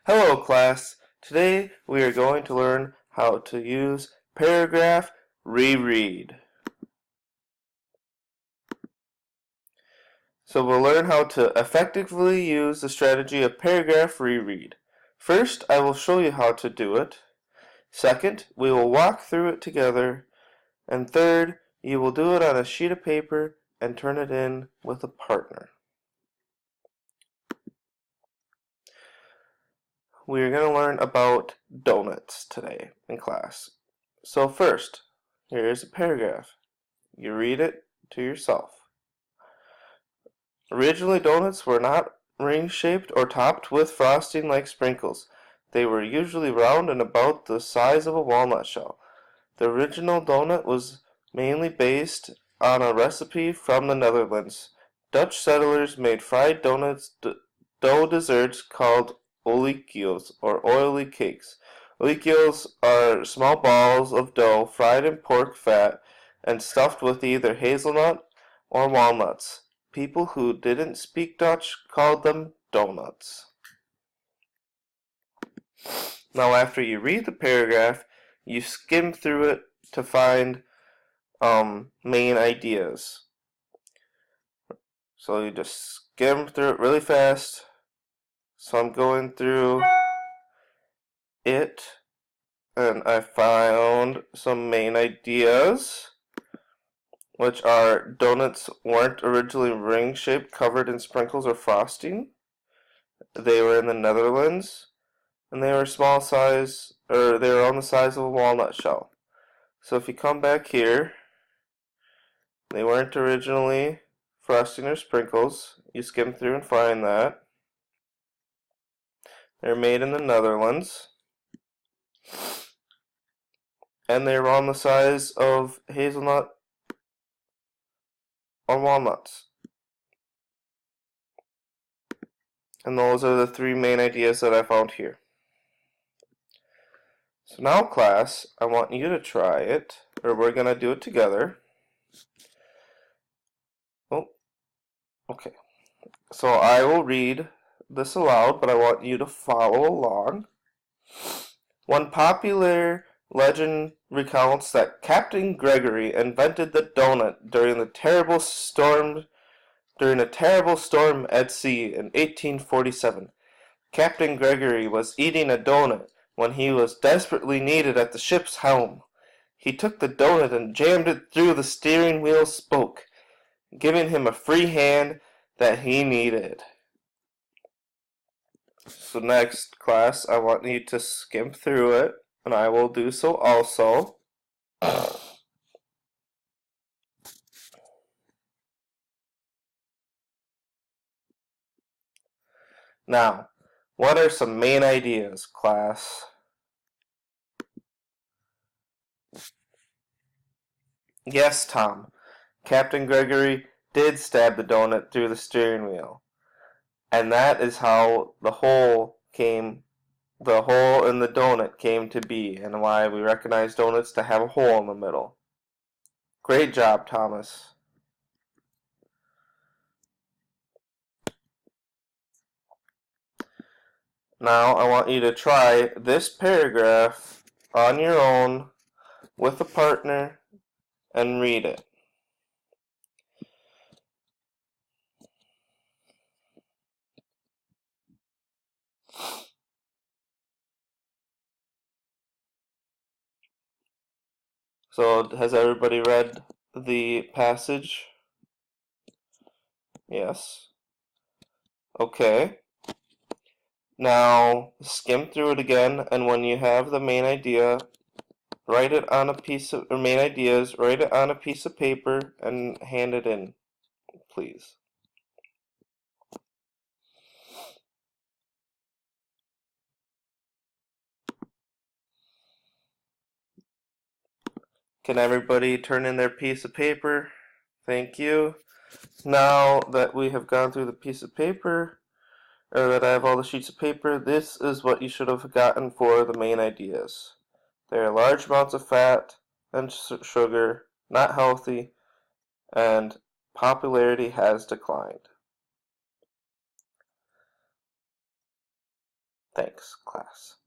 Hello class, today we are going to learn how to use paragraph reread. So we'll learn how to effectively use the strategy of paragraph reread. First, I will show you how to do it. Second, we will walk through it together. And third, you will do it on a sheet of paper and turn it in with a partner. We are going to learn about donuts today in class. So first, here is a paragraph. You read it to yourself. Originally, donuts were not ring-shaped or topped with frosting like sprinkles. They were usually round and about the size of a walnut shell. The original donut was mainly based on a recipe from the Netherlands. Dutch settlers made fried donuts dough desserts called oliekiels or oily cakes. Oliekiels are small balls of dough fried in pork fat and stuffed with either hazelnut or walnuts. People who didn't speak Dutch called them donuts. Now, after you read the paragraph, you skim through it to find main ideas. So you just skim through it really fast. So I'm going through it, and I found some main ideas, which are donuts weren't originally ring-shaped, covered in sprinkles or frosting. They were in the Netherlands, and they were small size, or they were on the size of a walnut shell. So if you come back here, they weren't originally frosting or sprinkles. You skim through and find that. They're made in the Netherlands. And they were on the size of hazelnut or walnuts. And those are the three main ideas that I found here. So now, class, I want you to try it, or we're going to do it together. Oh, okay. So I will read this aloud, but I want you to follow along. One popular legend recounts that Captain Gregory invented the donut during a terrible storm at sea in 1847. Captain Gregory was eating a donut when he was desperately needed at the ship's helm. He took the donut and jammed it through the steering wheel spoke, giving him a free hand that he needed. So next, class, I want you to skim through it, and I will do so also. Now, what are some main ideas, class? Yes, Tom. Captain Gregory did stab the donut through the steering wheel. And that is how the hole in the donut came to be, and why we recognize donuts to have a hole in the middle. Great job, Thomas. Now I want you to try this paragraph on your own with a partner and read it. So has everybody read the passage? Yes. Okay. Now skim through it again, and when you have the main idea, write it on a piece of, or main ideas, write it on a piece of paper and hand it in, please. Can everybody turn in their piece of paper? Thank you. Now that we have gone through the piece of paper, or that I have all the sheets of paper, this is what you should have gotten for the main ideas. There are large amounts of fat and sugar, not healthy, and popularity has declined. Thanks, class.